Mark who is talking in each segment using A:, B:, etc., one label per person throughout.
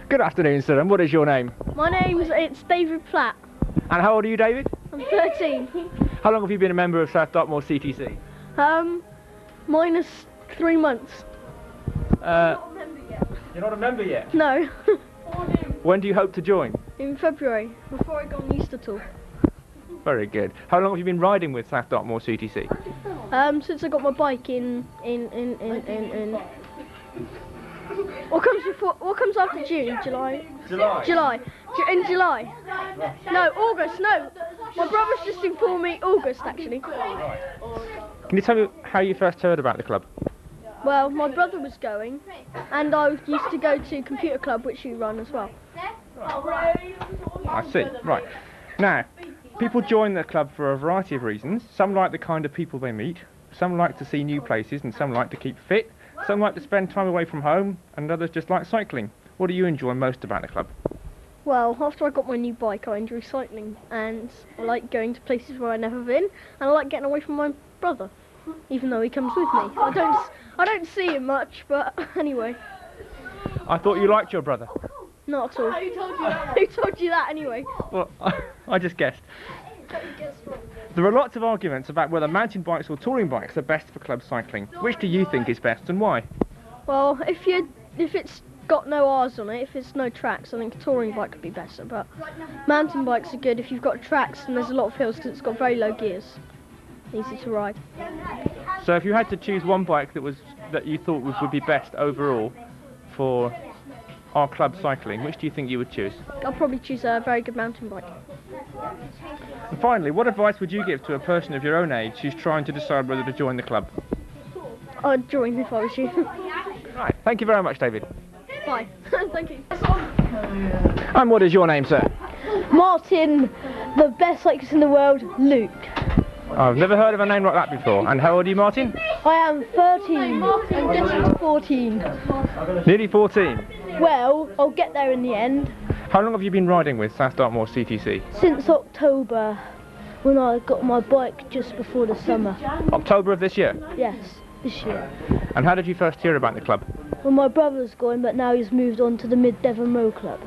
A: Good afternoon, sir, and what is your name?
B: My it's David Platt.
A: And how old are you, David?
B: I'm 13.
A: How long have you been a member of South Dartmoor CTC?
B: Minus 3 months.
A: You're not a member yet?
B: No.
A: When do you hope to join?
B: In February, before I go on Easter tour.
A: Very good. How long have you been riding with South Dartmoor CTC?
B: Since I got my bike in what comes after June? July? In July. No, August, no. My brother's just informed me August, actually.
A: Right. Can you tell me how you first heard about the club?
B: Well, my brother was going, and I used to go to computer club, which you run as well.
A: I see, right. Now, people join the club for a variety of reasons. Some like the kind of people they meet, some like to see new places, and some like to keep fit. Some like to spend time away from home, and others just like cycling. What do you enjoy most about the club?
B: Well, after I got my new bike, I enjoy cycling, and I like going to places where I've never been, and I like getting away from my brother, even though he comes with me. I don't see him much, but anyway.
A: I thought you liked your brother.
B: Not at all. Who told you that? Who told you that anyway?
A: Well, I just guessed. There are lots of arguments about whether mountain bikes or touring bikes are best for club cycling. Which do you think is best and why?
B: Well, if it's got no R's on it, if it's no tracks, I think a touring bike would be better. But mountain bikes are good if you've got tracks and there's a lot of hills because it's got very low gears. Easy to ride.
A: So if you had to choose one bike that you thought would be best overall for our club cycling, which do you think you would choose?
B: I'll probably choose a very good mountain bike.
A: And finally, what advice would you give to a person of your own age who's trying to decide whether to join the club?
B: I'd join if I was you.
A: Right, thank you very much, David.
B: Bye. Thank you.
A: And what is your name, sir?
B: Martin, the best cyclist in the world, Luke.
A: I've never heard of a name like that before. And how old are you, Martin?
B: I am 13. I'm getting to 14.
A: Nearly 14.
B: Well, I'll get there in the end.
A: How long have you been riding with South Dartmoor CTC?
B: Since October, when I got my bike just before the summer.
A: October of this year?
B: Yes, this year.
A: And how did you first hear about the club?
B: Well, my brother's going, but now he's moved on to the Mid-Devon Row Club.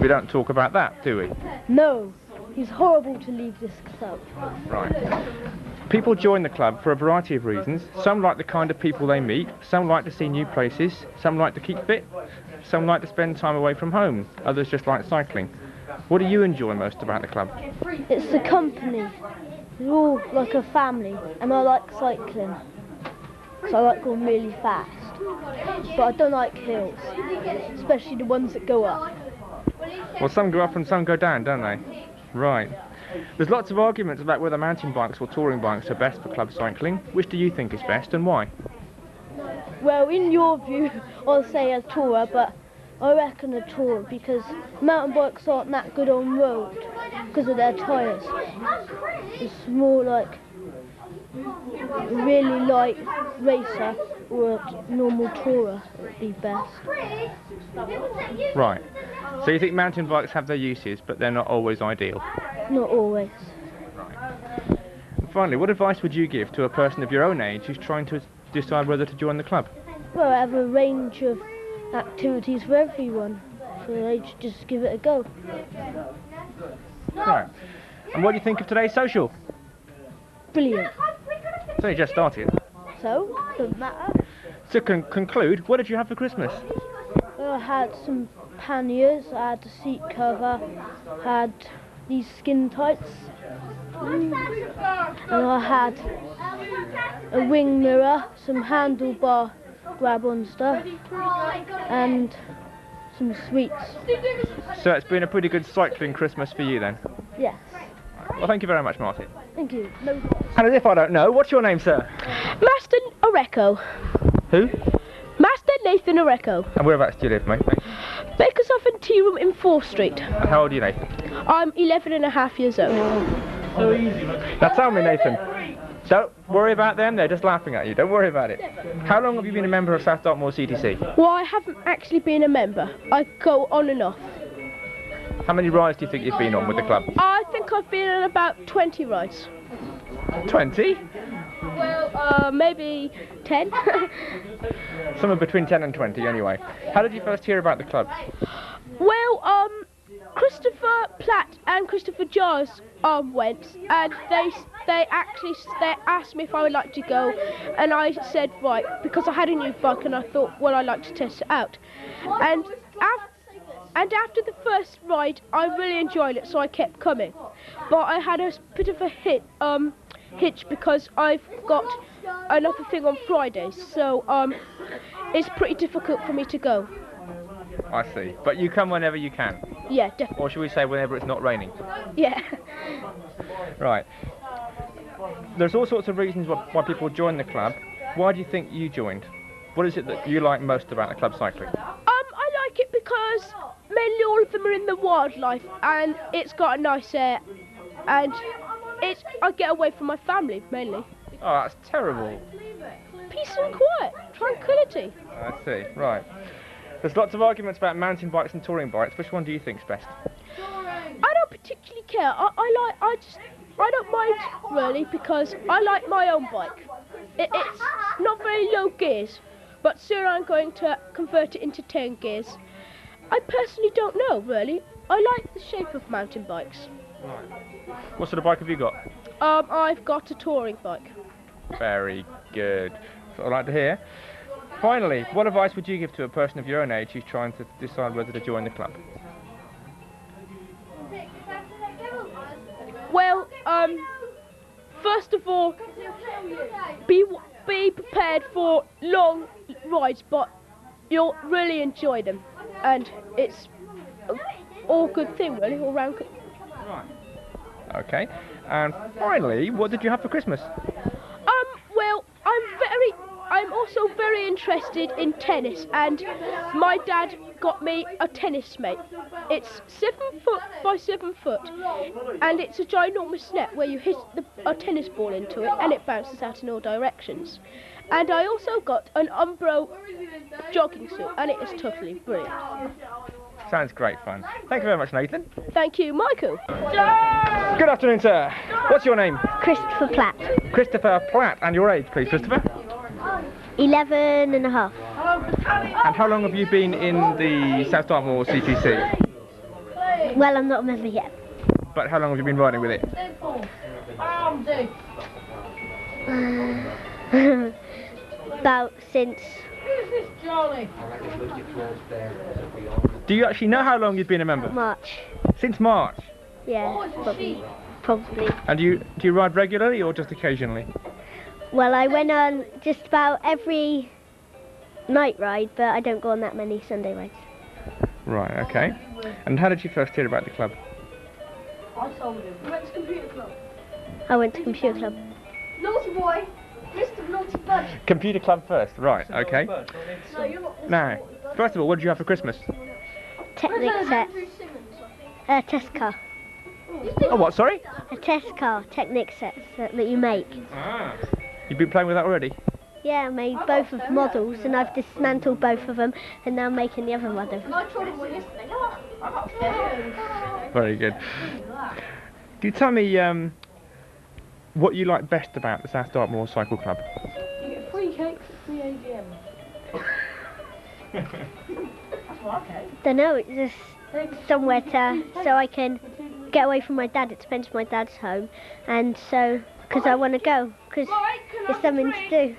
A: We don't talk about that, do we?
B: No, he's horrible to leave this club.
A: Right. People join the club for a variety of reasons. Some like the kind of people they meet, some like to see new places, some like to keep fit, some like to spend time away from home, others just like cycling. What do you enjoy most about the club?
B: It's the company. We're all like a family, and I like cycling. So I like going really fast. But I don't like hills, especially the ones that go up.
A: Well, some go up and some go down, don't they? Right. There's lots of arguments about whether mountain bikes or touring bikes are best for club cycling. Which do you think is best and why?
B: Well, in your view, I'll say a tourer, but I reckon a tourer because mountain bikes aren't that good on road because of their tyres. It's more like a really light racer or a normal tourer would be best.
A: Right. So you think mountain bikes have their uses, but they're not always ideal?
B: Not always.
A: And finally, what advice would you give to a person of your own age who's trying to decide whether to join the club?
B: Well, I have a range of activities for everyone, so they should just give it a go.
A: Right. And what do you think of today's social?
B: Brilliant.
A: So you just started.
B: So, doesn't matter.
A: To conclude, what did you have for Christmas?
B: Well, I had some panniers, I had the seat cover, had these skin tights, and I had a wing mirror, some handlebar grab-on stuff, and some sweets.
A: So it's been a pretty good cycling Christmas for you then?
B: Yes.
A: Well, thank you very much, Martin.
B: Thank you. No.
A: And as if I don't know, what's your name, sir?
B: Master Oreco.
A: Who?
B: Master Nathan Oreco.
A: And whereabouts do you live, mate?
B: Baker's Oven Tea Room in 4th Street.
A: And how old are you, Nathan?
B: I'm 11 and a half years old.
A: Now tell me, Nathan, don't worry about them, they're just laughing at you, don't worry about it. How long have you been a member of South Dartmoor CTC?
B: Well, I haven't actually been a member. I go on and off.
A: How many rides do you think you've been on with the club?
B: I think I've been on about 20 rides.
A: 20?
B: Well, maybe 10.
A: Somewhere between 10 and 20 anyway. How did you first hear about the club?
B: Well, Christopher Platt and Christopher Giles went, and they asked me if I would like to go, and I said right, because I had a new bike and I thought, well, I'd like to test it out. And after the first ride, I really enjoyed it, so I kept coming. But I had a bit of a hitch because I've got another thing on Fridays, so it's pretty difficult for me to go.
A: I see. But you come whenever you can?
B: Yeah, definitely.
A: Or should we say whenever it's not raining?
B: Yeah.
A: Right. There's all sorts of reasons why people join the club. Why do you think you joined? What is it that you like most about the club cycling?
B: I like it because mainly all of them are in the wildlife, and it's got a nice air, and I get away from my family mainly.
A: Oh, that's terrible.
B: Peace and quiet, tranquility.
A: I see. Right. There's lots of arguments about mountain bikes and touring bikes. Which one do you think's best?
B: I don't particularly care. I don't mind really, because I like my own bike. It's not very low gears, but soon I'm going to convert it into 10 gears. I personally don't know really. I like the shape of mountain bikes.
A: Right. What sort of bike have you got?
B: I've got a touring bike.
A: Very good. That's what I'd like to hear. Finally, what advice would you give to a person of your own age who's trying to decide whether to join the club?
B: Well, first of all, be prepared for long rides, but you'll really enjoy them, and it's all good thing really, all round good.
A: Right. Okay. And finally, what did you have for Christmas?
B: Well, I'm also very interested in tennis, and my dad got me a tennis mate. It's 7 foot by 7 foot, and it's a ginormous net where you hit a tennis ball into it and it bounces out in all directions. And I also got an Umbro jogging suit, and it is totally brilliant.
A: Sounds great fun. Thank you very much, Nathan.
B: Thank you, Michael.
A: Good afternoon, sir. What's your name?
B: Christopher Platt.
A: Christopher Platt. And your age, please, Christopher?
B: 11 and a half.
A: And how long have you been in the South Dartmoor CPC?
B: Well, I'm not a member yet.
A: But how long have you been riding with it?
B: About since...
A: Do you actually know how long you've been a member?
B: March.
A: Since March?
B: Yeah, probably.
A: And do you ride regularly or just occasionally?
B: Well, I went on just about every night ride, but I don't go on that many Sunday rides.
A: Right, okay. And how did you first hear about the club?
B: I went to computer club.
C: Naughty boy, Mr. Naughty Budge.
A: Computer club first, right, okay. Now, first of all, what did you have for Christmas?
B: Technic set. A test car.
A: Oh, what, sorry?
B: A test car, Technic set that you make.
A: Ah. You've been playing with that already?
B: Yeah, I made both of the models, and I've dismantled both of them, and now I'm making the other model.
A: Very good. Can you tell me what you like best about the South Dartmoor Cycle Club?
C: You get free cake for free AGM. That's what I get.
B: Don't know, it's just somewhere so I can get away from my dad. It depends on my dad's home, and so because I want to go, because it's something to do.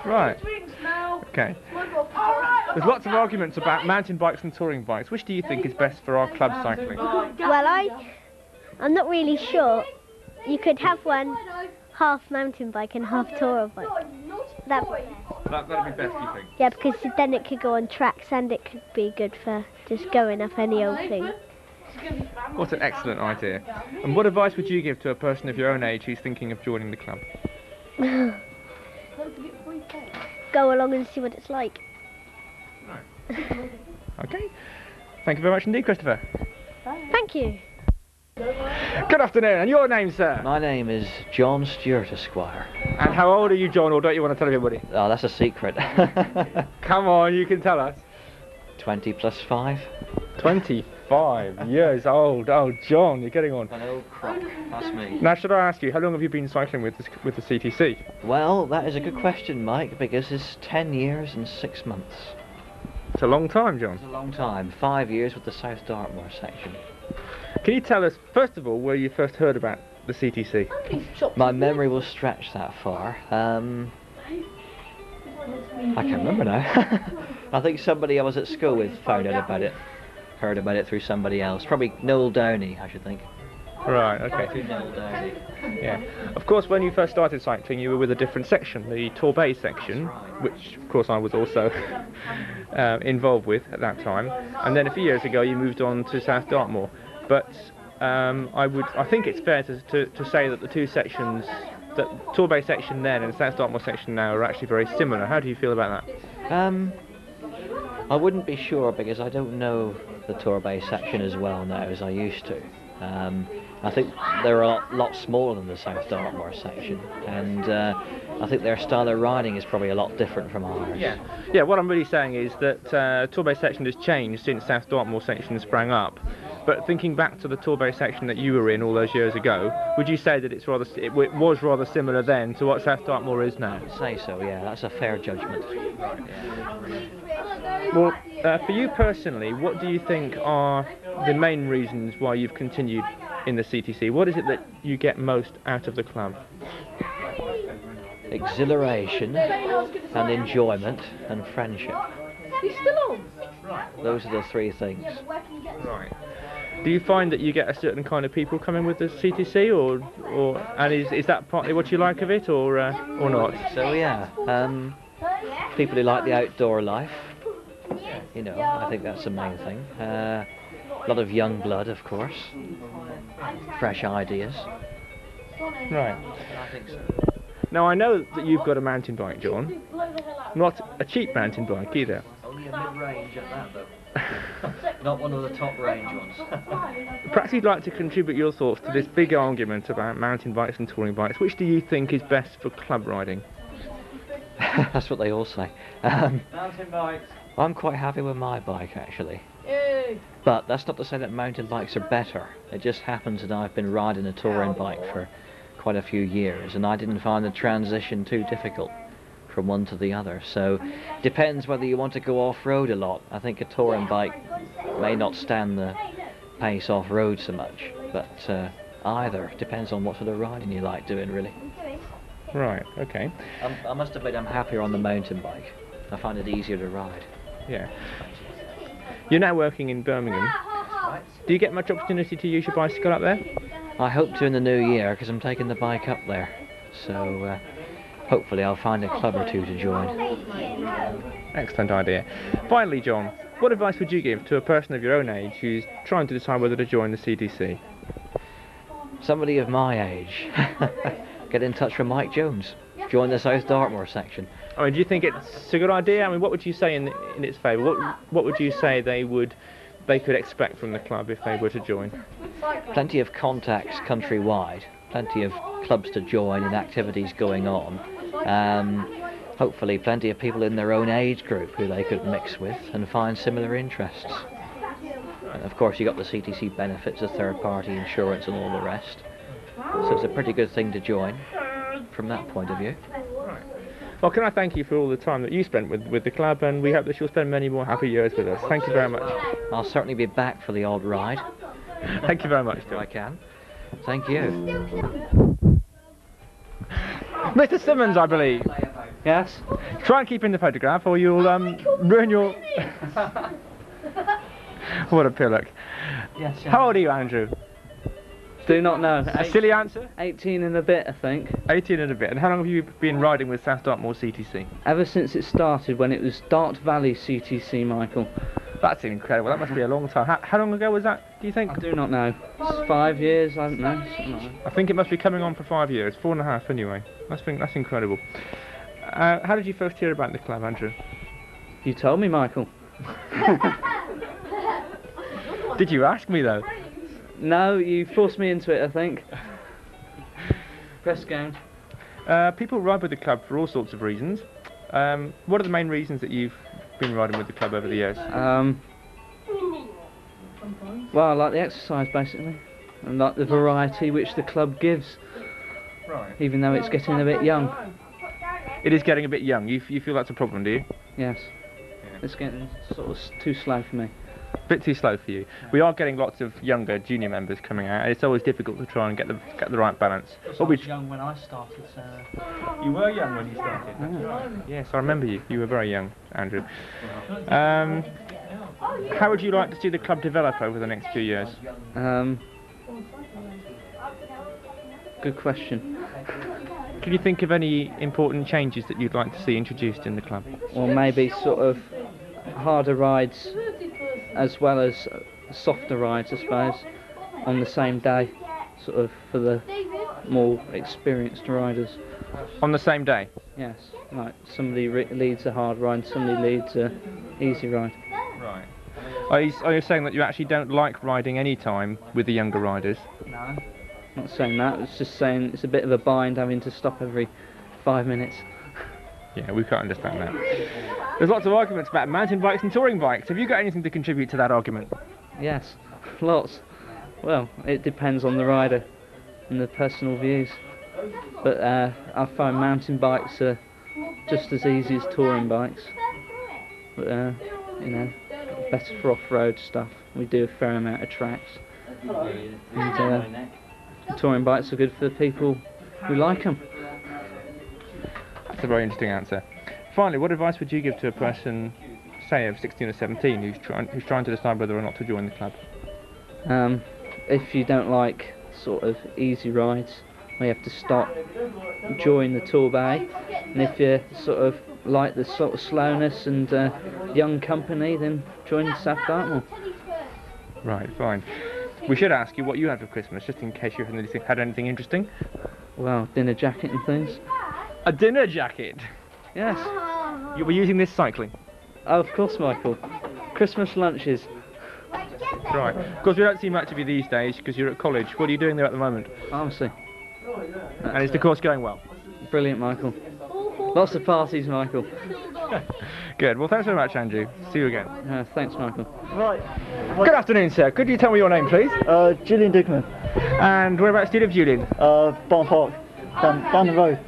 A: Right. Okay. There's lots of arguments about mountain bikes and touring bikes. Which do you think is best for our club cycling?
B: Well, I'm not really sure. You could have one half mountain bike and half tourer bike.
A: That'd be best, you think?
B: Yeah, because then it could go on tracks, and it could be good for just going up any old thing.
A: What an excellent idea. And what advice would you give to a person of your own age who's thinking of joining the club?
B: Go along and see what it's like.
A: Right. Okay. Thank you very much indeed, Christopher.
B: Thank you.
A: Good afternoon, and your name, sir?
D: My name is John Stewart, Esquire.
A: And how old are you, John, or don't you want to tell everybody?
D: Oh, that's a secret.
A: Come on, you can tell us.
D: 20 plus 5.
A: 25 years old. Oh, John, you're getting on.
D: An old crock, that's me.
A: Now, should I ask you, how long have you been cycling with the CTC?
D: Well, that is a good question, Mike, because it's 10 years and 6 months.
A: It's a long time, John.
D: It's a long time. 5 years with the South Dartmoor section.
A: Can you tell us, first of all, where you first heard about the CTC?
D: My memory will stretch that far. I can't remember now. I think somebody I was at school with found out about it. Heard about it through somebody else. Probably Noel Downey, I should think.
A: Right, okay.
D: Through Noel Downey.
A: Yeah. Of course, when you first started cycling, you were with a different section, the Torbay section, which, of course, I was also involved with at that time. And then a few years ago, you moved on to South Dartmoor. But I think it's fair to say that the two sections, the Torbay section then and the South Dartmoor section now, are actually very similar. How do you feel about that?
D: I wouldn't be sure because I don't know the Torbay section as well now as I used to. I think they're a lot smaller than the South Dartmoor section, and I think their style of riding is probably a lot different from ours.
A: Yeah. What I'm really saying is that Torbay section has changed since South Dartmoor section sprang up. But thinking back to the Torbay section that you were in all those years ago, would you say that it was rather similar then to what South Dartmoor is now?
D: I'd say so, yeah. That's a fair judgment.
A: Well, for you personally, what do you think are the main reasons why you've continued in the CTC? What is it that you get most out of the club?
D: Exhilaration and enjoyment and friendship. Those are the three things.
A: Right. Do you find that you get a certain kind of people coming with the CTC, and is that partly what you like of it, or not?
D: So yeah, people who like the outdoor life. You know, I think that's the main thing. A lot of young blood, of course. Fresh ideas.
A: Right.
D: I think so.
A: Now I know that you've got a mountain bike, John. Not a cheap mountain bike either.
D: Only a mid-range at that, though. Not one of the top range ones.
A: Perhaps you'd like to contribute your thoughts to this big argument about mountain bikes and touring bikes. Which do you think is best for club riding?
D: That's what they all say.
C: Mountain bikes.
D: I'm quite happy with my bike, actually. But that's not to say that mountain bikes are better. It just happens that I've been riding a touring bike for quite a few years, and I didn't find the transition too difficult from one to the other. So depends whether you want to go off-road a lot. I think a touring bike may not stand the pace off-road so much, but either depends on what sort of riding you like doing, really.
A: Right, okay.
D: I must admit I'm happier on the mountain bike. I find it easier to ride.
A: Yeah. You're now working in Birmingham. Do you get much opportunity to use your bicycle up there?
D: I hope to in the new year, because I'm taking the bike up there. So hopefully I'll find a club or two to join.
A: Excellent idea. Finally, John, what advice would you give to a person of your own age who's trying to decide whether to join the CTC?
D: Somebody of my age. Get in touch with Mike Jones. Join the South Dartmoor section.
A: I mean, do you think it's a good idea? I mean, what would you say in its favour? What would you say they could expect from the club if they were to join?
D: Plenty of contacts countrywide, plenty of clubs to join and activities going on. Hopefully plenty of people in their own age group who they could mix with and find similar interests. And of course you got the CTC benefits of third-party insurance and all the rest. So it's a pretty good thing to join from that point of view.
A: Well, can I thank you for all the time that you spent with the club, and we hope that you'll spend many more happy years with us. Thank you very much.
D: I'll certainly be back for the odd ride.
A: Thank you very much,
D: If
A: John.
D: I can. Thank you.
A: Mr. Simmons, I believe.
C: Yes?
A: Try and keep in the photograph or you'll ruin your... What a pillock.
C: Yes, yeah.
A: How old are you, Andrew?
C: Do not know.
A: A silly answer?
C: 18 and a bit, I think.
A: 18 and a bit. And how long have you been riding with South Dartmoor CTC?
C: Ever since it started, when it was Dart Valley CTC, Michael.
A: That's incredible. That must be a long time. How long ago was that, do you think?
C: I do not know. It's 5 years, I don't know. Something like that.
A: I think it must be coming on for 5 years. 4.5 anyway. That's incredible. How did you first hear about the club, Andrew?
C: You told me, Michael.
A: Did you ask me though?
C: No, you forced me into it, I think. Press game.
A: People ride with the club for all sorts of reasons. What are the main reasons that you've been riding with the club over the years?
C: Well, I like the exercise, basically. And like the variety which the club gives.
A: Right.
C: Even though it's getting a bit young.
A: It is getting a bit young. You feel that's a problem, do you?
C: Yes.
A: Yeah.
E: It's getting sort of too slow for me.
A: A bit too slow for you. We are getting lots of younger junior members coming out, and it's always difficult to try and get the right balance.
E: I was young when I started, so...
A: You were young when you started. Yes, I remember you. You were very young, Andrew. How would you like to see the club develop over the next few years?
E: Good question.
A: Can you think of any important changes that you'd like to see introduced in the club?
E: Or maybe sort of harder rides as well as softer rides, I suppose, on the same day, sort of for the more experienced riders.
A: On the same day?
E: Yes, like somebody leads a hard ride, somebody leads a easy ride.
A: Right. Are you saying that you actually don't like riding any time with the younger riders?
E: No. Not saying that, it's just saying it's a bit of a bind having to stop every 5 minutes.
A: Yeah, we can't understand that. There's lots of arguments about mountain bikes and touring bikes. Have you got anything to contribute to that argument?
E: Yes, lots. Well, it depends on the rider and the personal views. But I find mountain bikes are just as easy as touring bikes. But, you know, better for off-road stuff. We do a fair amount of tracks. And touring bikes are good for the people who like them.
A: That's a very interesting answer. Finally, what advice would you give to a person, say of 16 or 17, who's trying to decide whether or not to join the club?
E: If you don't like sort of easy rides, we have to stop, join the tour bay, and if you sort of like the sort of slowness and young company, then join South Dartmoor.
A: Right, fine. We should ask you what you had for Christmas, just in case you had anything interesting.
E: Well, dinner jacket and things.
A: A dinner jacket?
E: Yes.
A: You were using this cycling?
E: Oh, of course, Michael. Christmas lunches.
A: Right. Of course, we don't see much of you these days because you're at college. What are you doing there at the moment?
E: Pharmacy.
A: And is the course going well?
E: Brilliant, Michael. Lots of parties, Michael.
A: Good. Well, thanks very much, Andrew. See you again.
E: Thanks, Michael.
F: Right.
A: Good afternoon, sir. Could you tell me your name, please?
F: Julian Dickman.
A: And whereabouts do you live, Julian?
F: Barn Park. Down the road.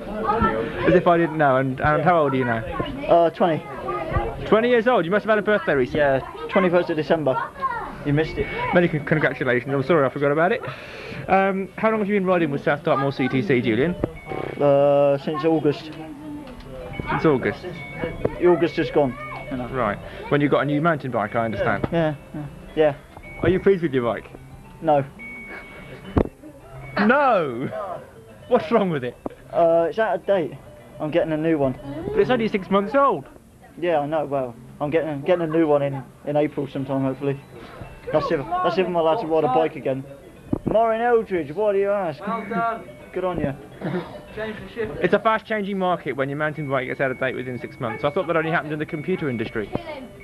A: As if I didn't know. And how old are you now?
F: 20.
A: 20 years old. You must have had a birthday recently.
F: Yeah, 21st of December. You missed it.
A: Many congratulations. I'm sorry I forgot about it. How long have you been riding with South Dartmoor CTC, Julian?
F: Since August.
A: Since August?
F: August just gone. You know.
A: Right. When you got a new mountain bike, I understand.
F: Yeah.
A: Are you pleased with your bike?
F: No.
A: No! What's wrong with it?
F: It's out of date. I'm getting a new one.
A: But it's only 6 months old.
F: Yeah, I know. Well, I'm getting a new one in April sometime, hopefully. That's if I'm allowed to ride a bike again. Maureen Eldridge, why do you ask?
E: Well done.
F: Good on you.
E: Change the shift.
A: It's a fast-changing market when your mountain bike gets out of date within 6 months. I thought that only happened in the computer industry.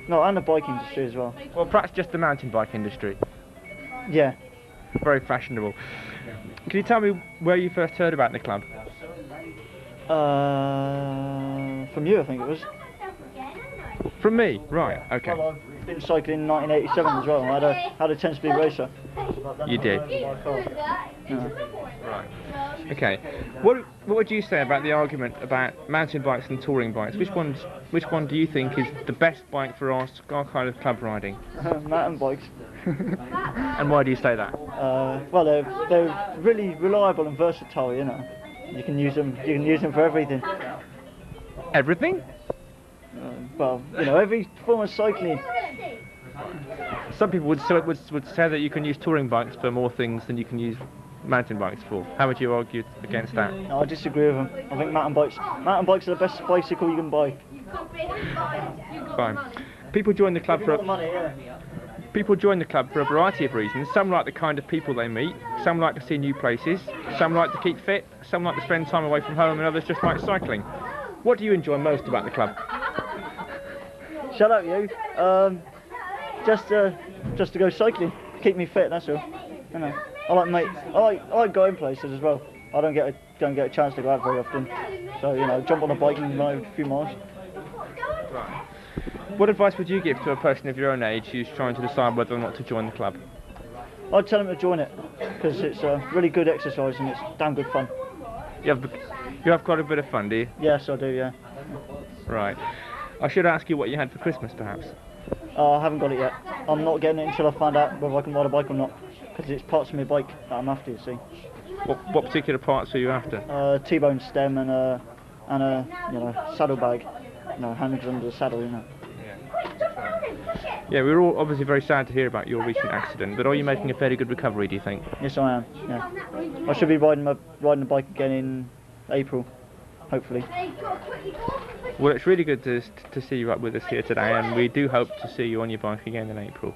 F: No, and the bike industry as well.
A: Well, perhaps just the mountain bike industry.
F: Yeah.
A: Very fashionable. Can you tell me where you first heard about the club?
F: From you, I think it was.
A: From me? Right, okay.
F: Well, I've been cycling in 1987 as well. I had a 10-speed racer.
A: You did?
F: Yeah.
A: Right. Okay. What would you say about the argument about mountain bikes and touring bikes? Which one do you think is the best bike for our kind of club riding?
F: Mountain bikes.
A: And why do you say that?
F: Well, they're really reliable and versatile. You know, you can use them. You can use them for everything.
A: Everything?
F: Well, you know, every form of cycling.
A: Some people would say that you can use touring bikes for more things than you can use mountain bikes for. How would you argue against that?
F: No, I disagree with them. I think mountain bikes are the best bicycle you can buy.
A: Fine. People join the club for
F: money, yeah.
A: People join the club for a variety of reasons. Some like the kind of people they meet, some like to see new places, some like to keep fit, some like to spend time away from home, and others just like cycling. What do you enjoy most about the club?
F: Shut up, you. Just to go cycling, keep me fit. That's all. You know, I like going places as well. I don't get a chance to go out very often, so you know, jump on a bike and ride a few miles.
A: Right. What advice would you give to a person of your own age who's trying to decide whether or not to join the club?
F: I'd tell them to join it because it's a really good exercise and it's damn good fun.
A: You have quite a bit of fun, do you?
F: Yes, I do. Yeah.
A: Right. I should ask you what you had for Christmas, perhaps.
F: I haven't got it yet. I'm not getting it until I find out whether I can ride a bike or not, because it's parts of my bike that I'm after, you see.
A: What particular parts are you after?
F: T-bone stem and a saddlebag, hands under the saddle,
A: Yeah, we were all obviously very sad to hear about your recent accident, but are you making a fairly good recovery, do you think?
F: Yes, I am. Yeah, I should be riding the bike again in April, hopefully.
A: Well, it's really good to see you up with us here today, and we do hope to see you on your bike again in April.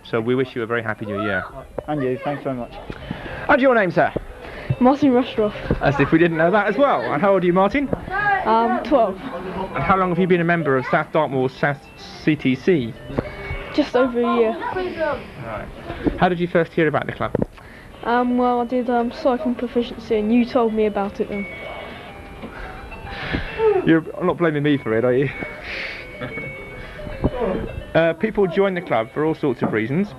A: So we wish you a very happy new year.
F: And you, thanks very much.
A: And your name, sir?
B: Martin Rushroff.
A: As if we didn't know that as well. And how old are you, Martin?
B: 12.
A: And how long have you been a member of South Dartmoor South CTC?
B: Just over a year.
A: Right. How did you first hear about the club?
B: Well, I did cycling proficiency, and you told me about it then.
A: You're not blaming me for it, are you? People join the club for all sorts of reasons.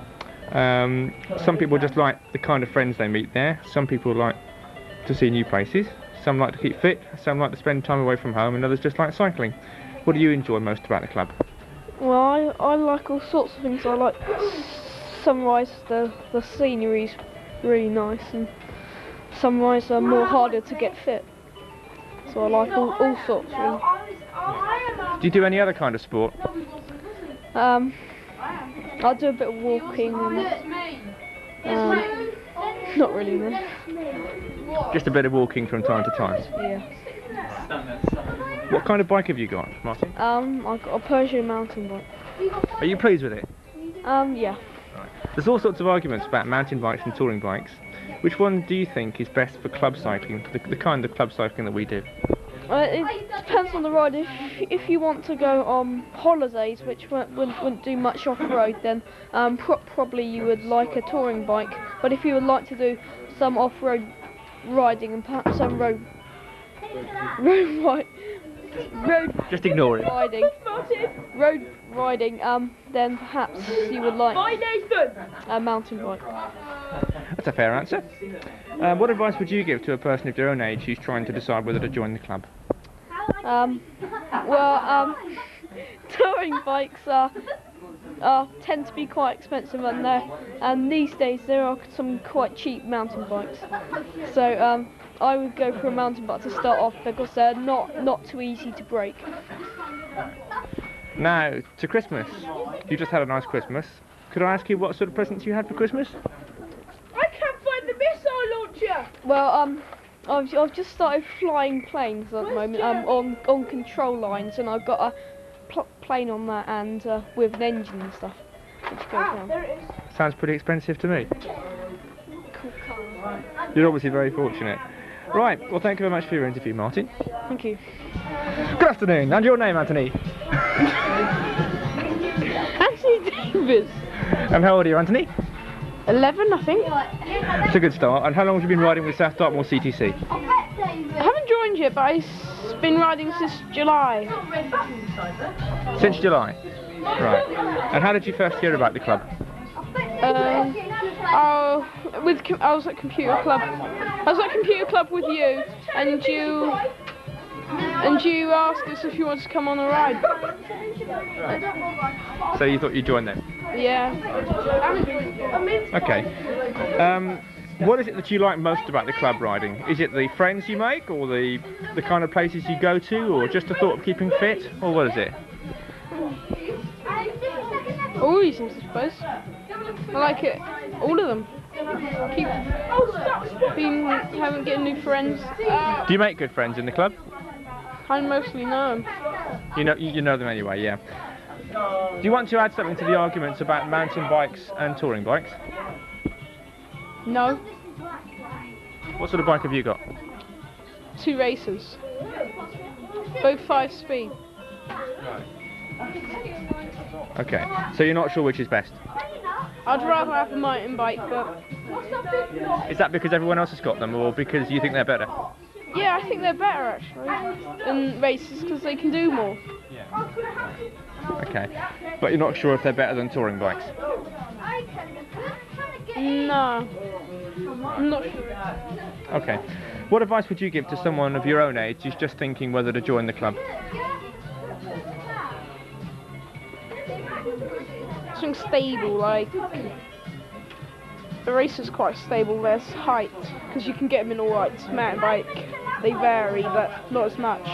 A: Some people just like the kind of friends they meet there. Some people like to see new places. Some like to keep fit. Some like to spend time away from home, and others just like cycling. What do you enjoy most about the club?
B: Well, I like all sorts of things. I like sunrise. The scenery's really nice, and sunrise are more harder to get fit. So I like all sorts really.
A: Do you do any other kind of sport?
B: I do a bit of walking. And, not really, no.
A: Just a bit of walking from time to time.
B: Yeah.
A: What kind of bike have you got, Martin?
B: I've got a Persian mountain bike.
A: Are you pleased with it?
B: Yeah.
A: There's all sorts of arguments about mountain bikes and touring bikes. Which one do you think is best for club cycling, the kind of club cycling that we do?
B: It depends on the ride. If you want to go on holidays, which wouldn't do much off-road, then probably you would like a touring bike. But if you would like to do some off-road riding and perhaps some road
A: Just ignore it.
B: road riding, then perhaps you would like a mountain bike.
A: That's a fair answer. What advice would you give to a person of your own age who's trying to decide whether to join the club?
B: Touring bikes tend to be quite expensive, and these days there are some quite cheap mountain bikes. So I would go for a mountain bike to start off because they're not too easy to break.
A: Now, to Christmas. You just had a nice Christmas. Could I ask you what sort of presents you had for Christmas?
C: I can't find the missile launcher!
B: Well, I've just started flying planes at the moment on control lines, and I've got a plane on that and with an engine and stuff. Which goes down.
C: There it is.
A: Sounds pretty expensive to me.
B: Cool car.
A: You're obviously very fortunate. Right, well thank you very much for your interview, Martin.
B: Thank you.
A: Good afternoon, and your name, Anthony?
B: Anthony Davis.
A: And how old are you, Anthony?
B: 11, I think.
A: It's a good start. And how long have you been riding with South Dartmoor CTC?
B: I haven't joined yet, but I've been riding since July.
A: Since July? Right. And how did you first hear about the club?
B: I was at computer club. I was at computer club with you, and you asked us if you wanted to come on a ride.
A: So you thought you'd join them?
B: Yeah.
A: Okay. What is it that you like most about the club riding? Is it the friends you make, or the kind of places you go to, or just the thought of keeping fit, or what is it?
B: All reasons, I suppose. I like it, all of them. Getting new friends.
A: Do you make good friends in the club?
B: I mostly know them.
A: You know them anyway, yeah. Do you want to add something to the arguments about mountain bikes and touring bikes?
B: No.
A: What sort of bike have you got?
B: 2 racers. Both 5 speed.
A: Okay, so you're not sure which is best?
B: I'd rather have a mountain bike, but...
A: Is that because everyone else has got them, or because you think they're better?
B: Yeah, I think they're better actually than racers because they can do more.
A: Okay, but you're not sure if they're better than touring bikes?
B: No, I'm not sure.
A: Okay, what advice would you give to someone of your own age who's just thinking whether to join the club?
G: something stable, like the race is quite stable. There's height, because you can get them in all right. Mountain bike, they vary, but not as much.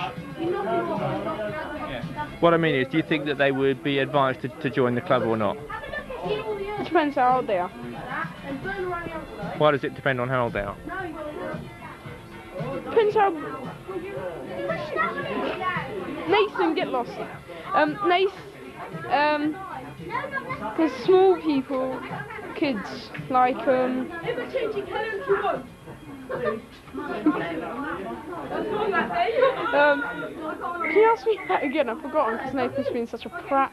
A: What I mean is, do you think that they would be advised to join the club or not?
G: It depends how old they are.
A: Why does it depend on how old they are?
G: Depends how. Nathan, get lost. Because small people, kids, like can you ask me that again? I've forgotten because Nathan's been such a prat.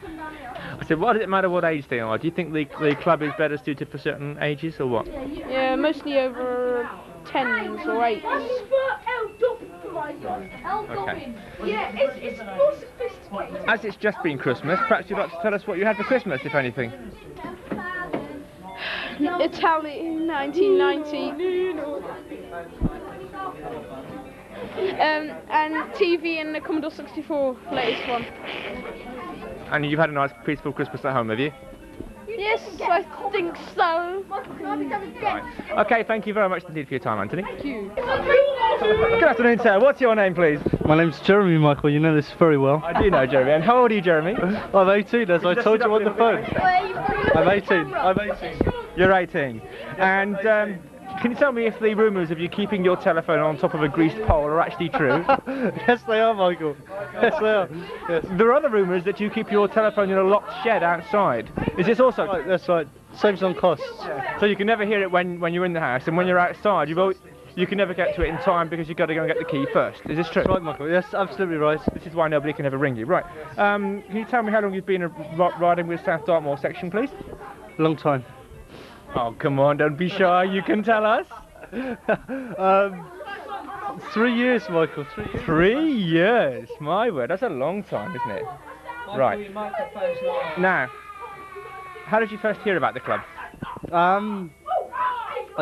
A: I said, why does it matter what age they are? Do you think the club is better suited for certain ages or what?
G: Yeah, mostly over 10s or 8s.
A: Okay. As it's just been Christmas, perhaps you'd like to tell us what you had for Christmas, if anything.
G: Italian 1990. And TV and the Commodore 64, latest one.
A: And you've had a nice peaceful Christmas at home, have you?
G: Yes, I think so.
A: Right. Okay, thank you very much indeed for your time, Anthony.
G: Thank you.
A: Good afternoon, sir. What's your name, please?
H: My name's Jeremy, Michael. You know this very well.
A: I do know Jeremy. And how old are you, Jeremy?
H: I'm 18, as I told you on the phone. I'm 18. I'm 18.
A: You're 18. And can you tell me if the rumours of you keeping your telephone on top of a greased pole are actually true?
H: Yes, they are, Michael. Yes, they are. Yes.
A: There are other rumours that you keep your telephone in a locked shed outside. Is this also?
H: Right, that's right. Saves on costs.
A: Yeah. So you can never hear it when you're in the house, and when you're outside, you can never get to it in time because you've got to go and get the key first. Is this true?
H: That's right, Michael. Yes, absolutely right.
A: This is why nobody can ever ring you. Right. Can you tell me how long you've been riding with South Dartmoor section, please?
H: Long time.
A: Oh, come on, don't be shy. You can tell us.
H: 3 years, Michael. 3 years.
A: 3 years. My word, that's a long time, isn't it? Right. Now, how did you first hear about the club?
H: I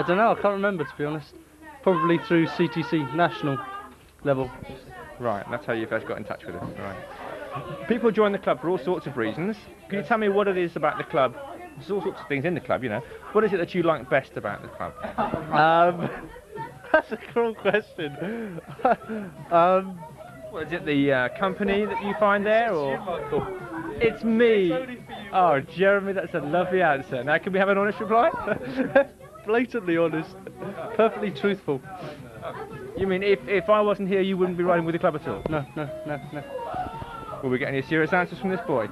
H: don't know. I can't remember, to be honest. Probably through CTC national level.
A: Right, that's how you first got in touch with us. Right. People join the club for all sorts of reasons. Can you tell me what it is about the club? There's all sorts of things in the club, you know. What is it that you like best about the club?
H: That's a cruel question.
A: What is it, the company that you find there, or? It's me. Oh, Jeremy, that's a lovely answer. Now, can we have an honest reply?
H: Blatantly honest. Perfectly truthful.
A: You mean if I wasn't here, you wouldn't be riding with the club at all?
H: No.
A: Will we get any serious answers from this boy?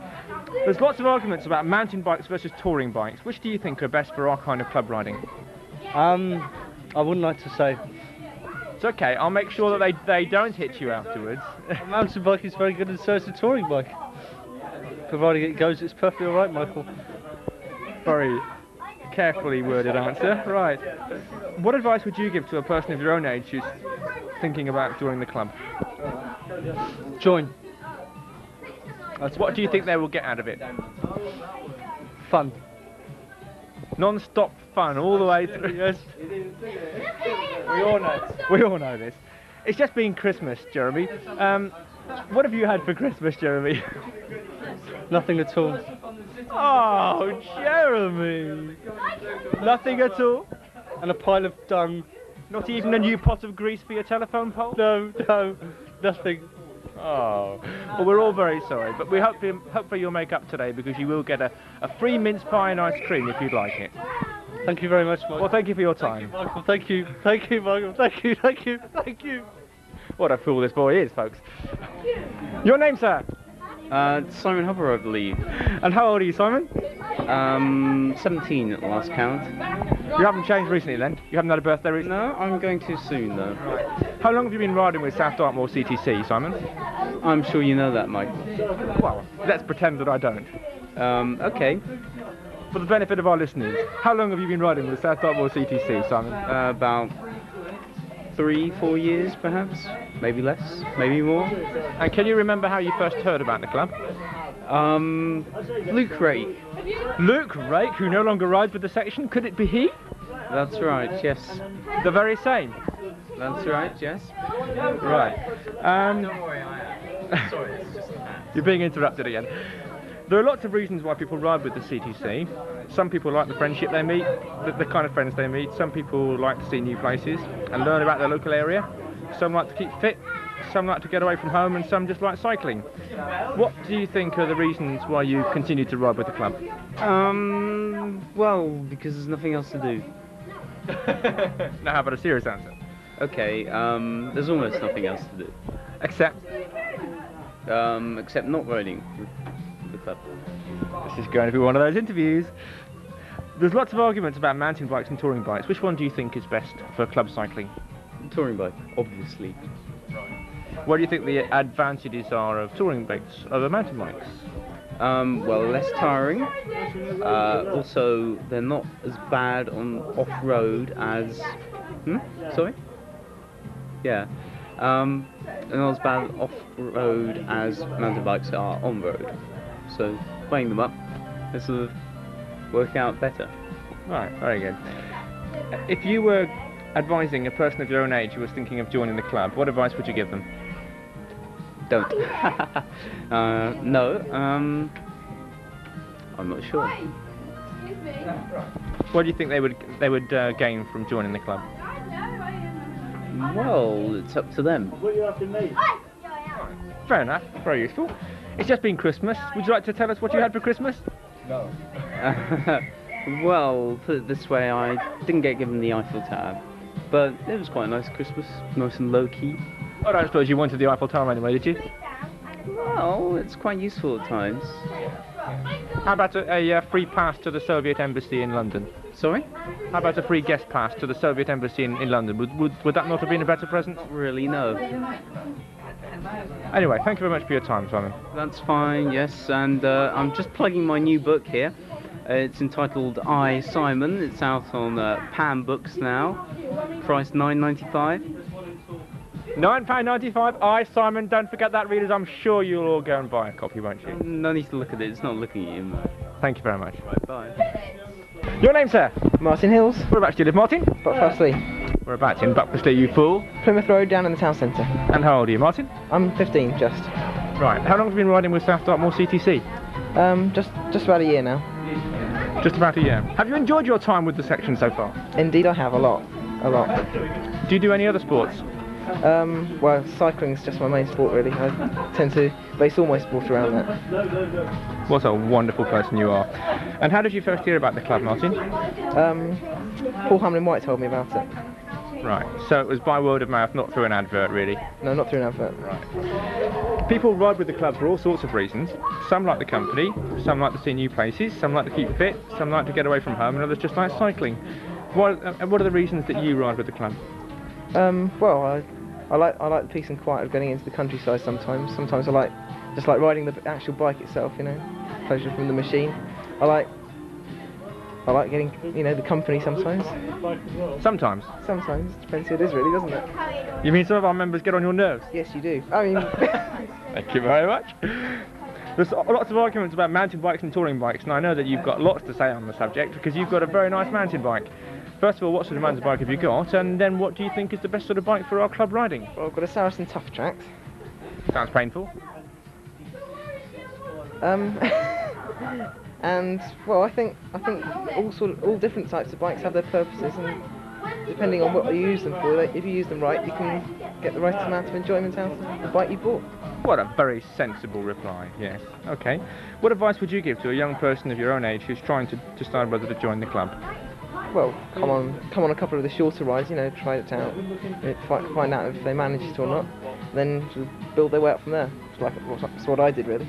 A: There's lots of arguments about mountain bikes versus touring bikes. Which do you think are best for our kind of club riding?
H: I wouldn't like to say.
A: It's okay, I'll make sure that they don't hit you afterwards.
H: A mountain bike is very good and so is a touring bike. Providing it goes, it's perfectly alright, Michael.
A: Very carefully worded answer. Right. What advice would you give to a person of your own age who's thinking about joining the club?
H: Join.
A: What do you think they will get out of it?
H: Fun.
A: Non-stop fun all the way through. Yes. We all know this. It's just been Christmas, Jeremy. What have you had for Christmas, Jeremy?
H: Nothing at all.
A: Oh, Jeremy! Nothing at all?
H: And a pile of dung.
A: Not even a new pot of grease for your telephone pole?
H: No, nothing.
A: Oh, well, we're all very sorry, but we hopefully you'll make up today because you will get a free mince pie and ice cream if you'd like it.
H: Thank you very much, Michael.
A: Well, thank you for your time.
H: Thank you, Michael. Thank you, Michael. Thank you.
A: What a fool this boy is, folks. Your name, sir?
I: Simon Hopper, I believe.
A: And how old are you, Simon?
I: 17 at the last count.
A: You haven't changed recently then? You haven't had a birthday recently?
I: No, I'm going to soon though.
A: Right. How long have you been riding with South Dartmoor CTC, Simon?
I: I'm sure you know that, Mike.
A: Well, let's pretend that I don't.
I: Okay.
A: For the benefit of our listeners, how long have you been riding with South Dartmoor CTC, Simon?
I: About 3-4 years, perhaps. Maybe less, maybe more.
A: And can you remember how you first heard about the club?
I: Luke Rake.
A: Luke Rake, who no longer rides with the section? Could it be he?
I: That's right, yes.
A: The very same?
I: That's right, yes.
A: Right.
I: Don't worry, I am. Sorry, it's just a hat.
A: You're being interrupted again. There are lots of reasons why people ride with the CTC. Some people like the friendship they meet, the kind of friends they meet. Some people like to see new places and learn about their local area. Some like to keep fit, some like to get away from home, and some just like cycling. What do you think are the reasons why you continue to ride with the club?
I: Well, because there's nothing else to do.
A: Now how about a serious answer?
I: Okay, there's almost nothing else to do.
A: Except
I: Except not riding with the club.
A: this is going to be one of those interviews. There's lots of arguments about mountain bikes and touring bikes. Which one do you think is best for club cycling?
I: Touring bike, obviously.
A: What do you think the advantages are of touring bikes over mountain bikes?
I: Well, less tiring. Also, they're not as bad on off-road as... Sorry? Yeah. They're not as bad off-road as mountain bikes are on-road. So, weighing them up, they sort of work out better.
A: Right, very good. If you were advising a person of your own age who was thinking of joining the club, what advice would you give them?
I: Don't. No, I'm not sure.
A: What do you think they would gain from joining the club?
I: Well, it's up to them.
A: Fair enough, very useful. It's just been Christmas. Would you like to tell us what you had for Christmas?
I: No. Well, put it this way, I didn't get given the Eiffel Tower, but it was quite a nice Christmas, nice and low-key.
A: I don't suppose you wanted the Eiffel Tower anyway, did you?
I: Well, it's quite useful at times.
A: How about a free pass to the Soviet Embassy in London?
I: Sorry?
A: How about a free guest pass to the Soviet Embassy in London? Would that not have been a better present?
I: Not really, no.
A: Anyway, thank you very much for your time, Simon.
I: That's fine, yes, and I'm just plugging my new book here. It's entitled I, Simon. It's out on Pan Books now. Price £9.95.
A: £9.95. I, Simon. Don't forget that, readers. I'm sure you'll all go and buy a copy, won't you?
I: No need to look at it. It's not looking at you.
A: Thank you very much.
I: Right, bye.
A: Your name, sir?
J: Martin Hills.
A: Whereabouts do you live, Martin?
J: Buckfastleigh.
A: Whereabouts in Buckfastleigh, you fool?
J: Plymouth Road, down in the town centre.
A: And how old are you, Martin?
J: I'm 15, just.
A: Right. How long have you been riding with South Dartmoor CTC?
J: Just about a year now.
A: Just about a year. Have you enjoyed your time with the section so far?
J: Indeed, I have a lot.
A: Do you do any other sports?
J: Well, cycling's just my main sport, really. I tend to base all my sport around that.
A: What a wonderful person you are. And how did you first hear about the club, Martin?
J: Paul Hamlin-White told me about it.
A: Right, so it was by word of mouth, not through an advert, really?
J: No, not through an advert.
A: Right. People ride with the club for all sorts of reasons. Some like the company, some like to see new places, some like to keep fit, some like to get away from home, and others just like cycling. What are the reasons that you ride with the club?
J: Well, I like the peace and quiet of getting into the countryside sometimes. Sometimes I like just like riding the actual bike itself, you know, pleasure from the machine. I like getting, you know, the company sometimes.
A: Sometimes?
J: Sometimes. Depends who it is, really, doesn't it?
A: You mean some of our members get on your nerves?
J: Yes, you do. I mean...
A: Thank you very much. There's lots of arguments about mountain bikes and touring bikes, and I know that you've got lots to say on the subject because you've got a very nice mountain bike. First of all, what sort of mountain bike have you got, and then what do you think is the best sort of bike for our club riding?
J: Well, I've got a Saracen Tough Track.
A: Sounds painful.
J: And well, I think all different types of bikes have their purposes, and depending on what you use them for, if you use them right, you can get the right amount of enjoyment out of the bike you bought.
A: What a very sensible reply. Yes. Okay. What advice would you give to a young person of your own age who's trying to decide whether to join the club?
J: Well, come on a couple of the shorter rides, you know, try it out, find out if they manage it or not, then sort of build their way up from there. That's what I did, really.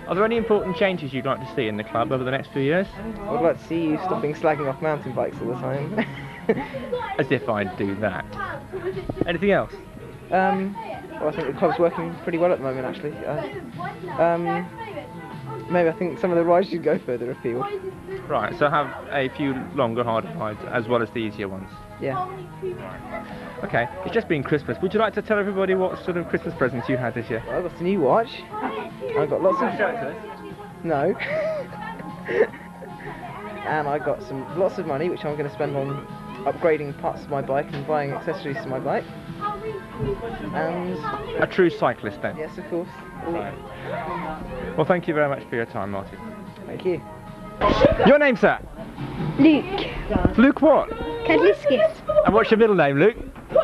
A: Are there any important changes you'd like to see in the club over the next few years?
J: I'd like to see you stopping slagging off mountain bikes all the time.
A: As if I'd do that. Anything else?
J: Well, I think the club's working pretty well at the moment, actually. Maybe I think some of the rides should go further afield.
A: Right, so have a few longer, harder rides as well as the easier ones.
J: Yeah.
A: Okay, it's just been Christmas. Would you like to tell everybody what sort of Christmas presents you had this year?
J: Well, I got a new watch. I got lots of... No. And I got lots of money, which I'm going to spend on upgrading parts of my bike and buying accessories to my bike. And
A: a true cyclist then?
J: yes, of course.
A: Right. Well, thank you very much for your time, Martin.
J: Thank you.
A: Your name, sir?
K: Luke.
A: Luke what?
K: Kadliskis.
A: And what's your middle name, Luke?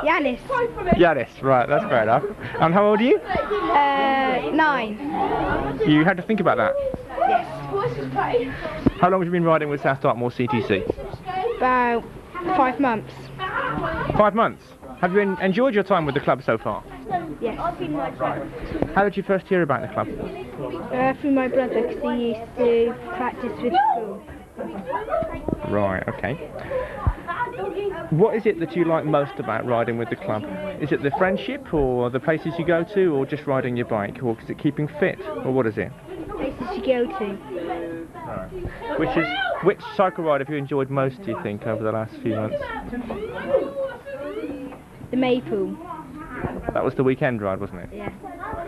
K: Yanis.
A: Yanis, right, that's fair enough. And how old are you?
K: 9.
A: You had to think about that.
K: Yes.
A: How long have you been riding with South Dartmoor CTC?
K: About 5 months.
A: 5 months. Have you enjoyed your time with the club so far?
K: Yes.
A: How did you first hear about the club?
K: Through my brother, because he used to practice with school.
A: Right, okay. What is it that you like most about riding with the club? Is it the friendship, or the places you go to, or just riding your bike, or is it keeping fit, or what is it?
K: Places you go to.
A: Right. Which cycle ride have you enjoyed most, do you think, over the last few months?
K: The Maple.
A: That was the weekend ride, wasn't it?
K: Yeah.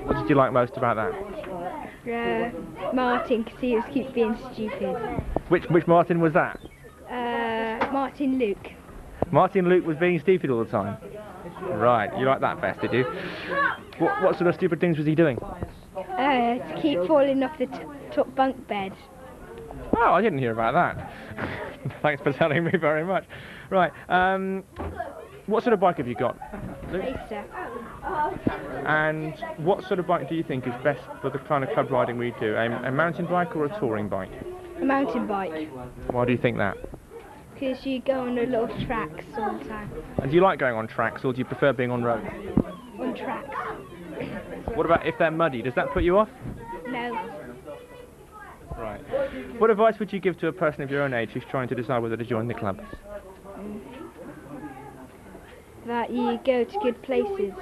A: What did you like most about that?
K: Martin, because he was keep being stupid.
A: Which Martin was that?
K: Martin Luke.
A: Martin Luke was being stupid all the time. Right, you like that best, did you? What sort of stupid things was he doing?
K: To keep falling off the top bunk bed.
A: Oh, I didn't hear about that. Thanks for telling me very much. Right, what sort of bike have you got, Luke?
K: Racer.
A: And what sort of bike do you think is best for the kind of club riding we do? A mountain bike or a touring bike?
K: A mountain bike.
A: Why do you think that?
K: Because you go on a lot of tracks all the time.
A: And do you like going on tracks, or do you prefer being on road?
K: On tracks.
A: What about if they're muddy? Does that put you off?
K: No.
A: Right. What advice would you give to a person of your own age who's trying to decide whether to join the club?
K: That you go to good places.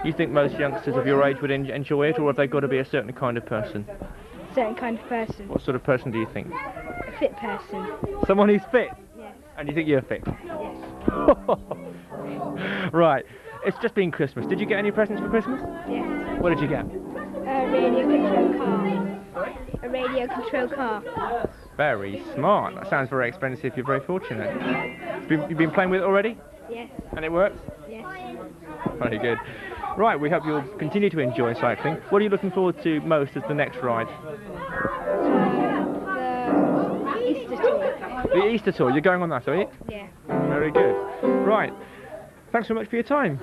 A: You think most youngsters of your age would enjoy it, or have they got to be a certain kind of person?
K: Certain kind of person.
A: What sort of person do you think?
K: A fit person.
A: Someone who's fit?
K: Yes.
A: And you think you're fit?
K: Yes.
A: Right. It's just been Christmas. Did you get any presents for Christmas?
K: Yes.
A: What did you get?
K: A radio control car. A radio control car.
A: Very smart. That sounds very expensive. You're very fortunate. You've been playing with it already?
K: Yes.
A: And it works?
K: Yes.
A: Very good. Right, we hope you'll continue to enjoy cycling. What are you looking forward to most as the next ride?
K: The Easter tour.
A: The Easter tour. You're going on that, are you?
K: Yeah.
A: Very good. Right. Thanks so much for your time.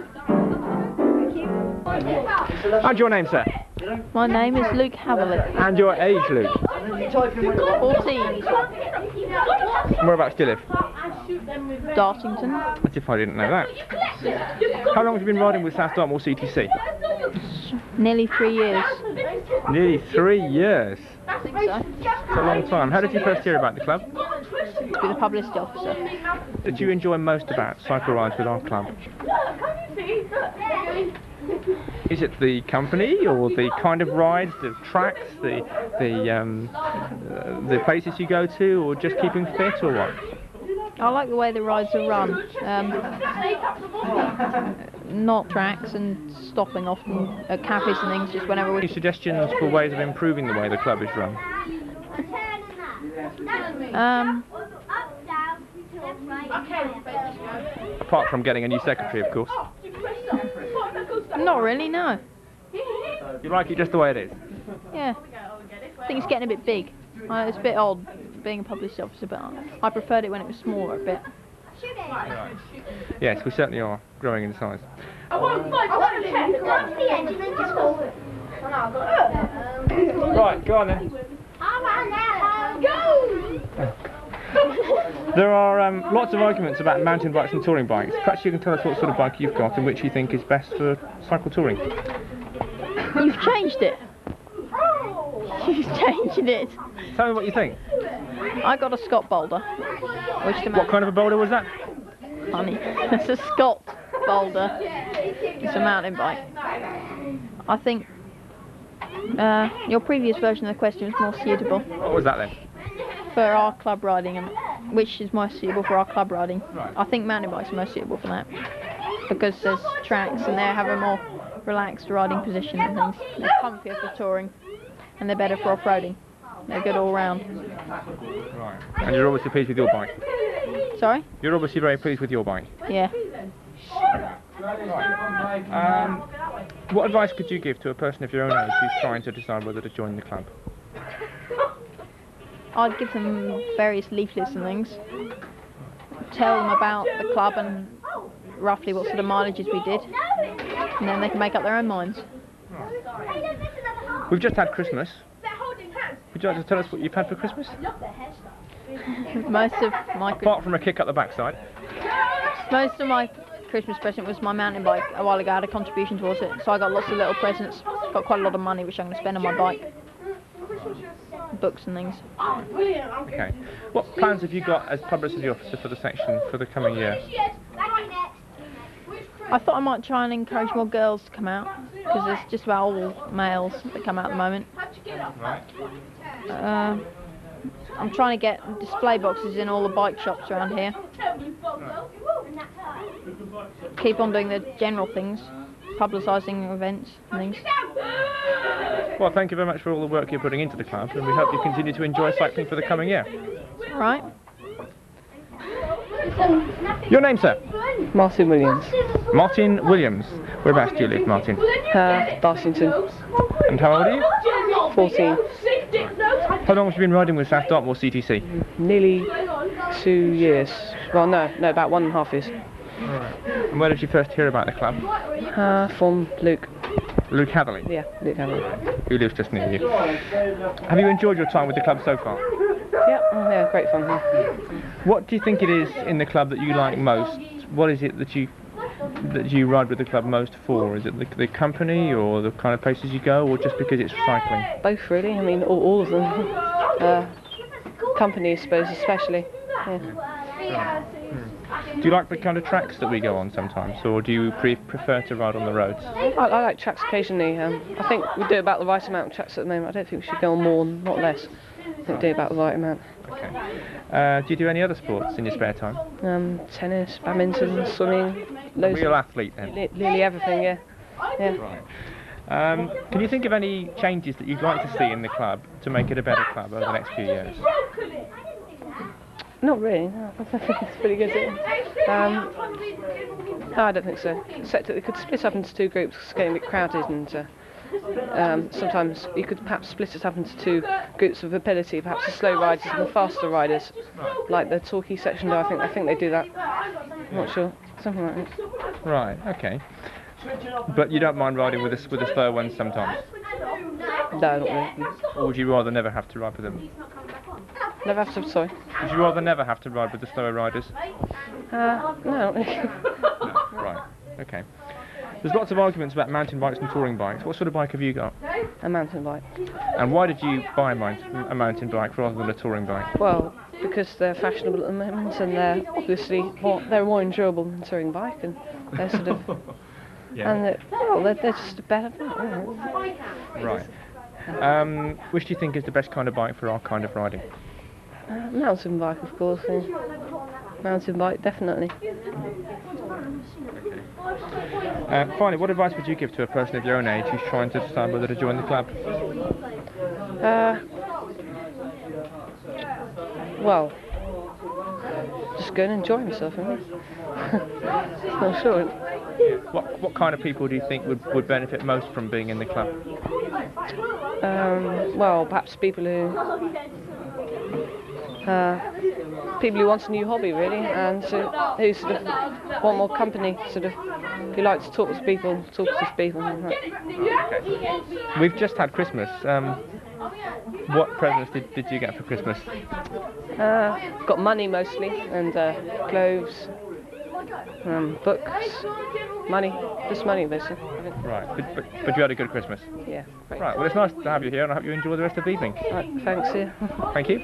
K: Thank you.
A: And your name, sir?
C: My name is Luke Haviland.
A: And your age, Luke?
C: 14.
A: And whereabouts do you live?
C: Dartington.
A: As if I didn't know that. How long have you been riding with South Dartmoor CTC?
C: Nearly 3 years.
A: Nearly 3 years.
C: I think so.
A: It's a long time. How did you first hear about the club?
C: With a publicity officer.
A: What did you enjoy most about cycle rides with our club? Is it the company, or the kind of rides, the tracks, the places you go to, or just keeping fit, or what?
C: I like the way the rides are run. Not tracks and stopping often at cafes and things, just whenever we...
A: Any suggestions for ways of improving the way the club is run? Apart from getting a new secretary, of course.
C: Not really, no.
A: You like it just the way it is?
C: Yeah. I think it's getting a bit big. It's a bit odd being a publicity officer, but I preferred it when it was smaller a bit.
A: Right. Yes, we certainly are growing in size. Right, go on then. There are lots of arguments about mountain bikes and touring bikes. Perhaps you can tell us what sort of bike you've got and which you think is best for cycle touring.
C: You've changed it. You've changed it.
A: Tell me what you think.
C: I got a Scott Boulder.
A: What kind of a boulder was that?
C: Funny. It's a Scott Boulder. It's a mountain bike. I think your previous version of the question was more suitable.
A: What was that then?
C: For our club riding, and which is most suitable for our club riding.
A: Right.
C: I think mountain bikes are most suitable for that, because there's tracks and they have a more relaxed riding position and things. They're comfier for touring, and they're better for off-roading. They're good all round.
A: Right. And you're obviously pleased with your bike?
C: Sorry?
A: You're obviously very pleased with your bike?
C: Yeah.
A: What advice could you give to a person of your own age who's trying to decide whether to join the club?
C: I'd give them various leaflets and things. Tell them about the club and roughly what sort of mileages we did. And then they can make up their own minds.
A: We've just had Christmas. Would you like to tell us what you've had for Christmas?
C: Most of my
A: Apart from a kick up the backside.
C: Most of my Christmas present was my mountain bike. A while ago I had a contribution towards it, so I got lots of little presents. Got quite a lot of money which I'm going to spend on my bike. Books and things.
A: Okay. What plans have you got as publicity officer for the section for the coming year?
C: I thought I might try and encourage more girls to come out, because there's just about all males that come out at the moment. I'm trying to get display boxes in all the bike shops around here. Keep on doing the general things, publicising events and things.
A: Well, thank you very much for all the work you're putting into the club, and we hope you continue to enjoy cycling for the coming year.
C: Right.
A: Your name, sir?
L: Martin Williams.
A: Martin Williams. Whereabouts do you live, Martin?
L: Dartington.
A: And how old are you?
L: 14.
A: How long have you been riding with South Dartmoor CTC?
L: Nearly 2 years. Well, no, about 1.5 years.
A: Right. And where did you first hear about the club?
L: From Luke.
A: Luke Hatherley?
L: Yeah, Luke Hatherley.
A: Who lives just near you. Have you enjoyed your time with the club so far?
L: Yeah, great fun. Yeah.
A: What do you think it is in the club that you like most? What is it that you ride with the club most for? Is it the company, or the kind of places you go, or just because it's cycling?
L: Both, really. I mean, all of them. Company, I suppose, especially. Yeah.
A: Do you like the kind of tracks that we go on sometimes, or do you prefer to ride on the roads?
L: I like tracks occasionally. I think we do about the right amount of tracks at the moment. I don't think we should go on more, not less. I think we do about the right amount.
A: Okay. Do you do any other sports in your spare time?
L: Tennis, badminton, swimming, loads.
A: Real athlete then?
L: Nearly everything, yeah.
A: Right. Can you think of any changes that you'd like to see in the club to make it a better club over the next few years?
L: Not really, no. I think it's pretty good. No, I don't think so. Except that it could split up into two groups, it's getting a bit crowded, and sometimes you could perhaps split it up into two groups of ability, perhaps the slow riders and the faster riders, like the Torquay section do. I think they do that. I'm not sure, something like that.
A: Right, okay. But you don't mind riding with the slow ones sometimes?
L: No, not really.
A: Or would you rather never have to ride with them?
L: Never have to, sorry?
A: Would you rather never have to ride with the slower riders?
L: No.
A: Right, okay. There's lots of arguments about mountain bikes and touring bikes. What sort of bike have you got?
L: A mountain bike.
A: And why did you buy a mountain bike rather than a touring bike?
L: Well, because they're fashionable at the moment, and they're obviously they're more endurable than a touring bike, and they're sort of...
A: Yeah.
L: And they're just a better bike.
A: Right. Which do you think is the best kind of bike for our kind of riding?
L: Mountain bike, of course. Yeah. Mountain bike, definitely.
A: Finally, what advice would you give to a person of your own age who's trying to decide whether to join the club?
L: Well, just go and enjoy himself, really. Not sure.
A: What kind of people do you think would benefit most from being in the club?
L: Well, perhaps people who want a new hobby, really, and who sort of want more company, sort of who like to talk to people, talkative people.
A: Okay. We've just had Christmas. What presents did you get for Christmas?
L: Got money mostly, and clothes, books, money, just money basically.
A: Right, but you had a good Christmas?
L: Yeah. Great.
A: Right, well it's nice to have you here, and I hope you enjoy the rest of the evening.
L: Right, thanks, yeah.
A: Thank you.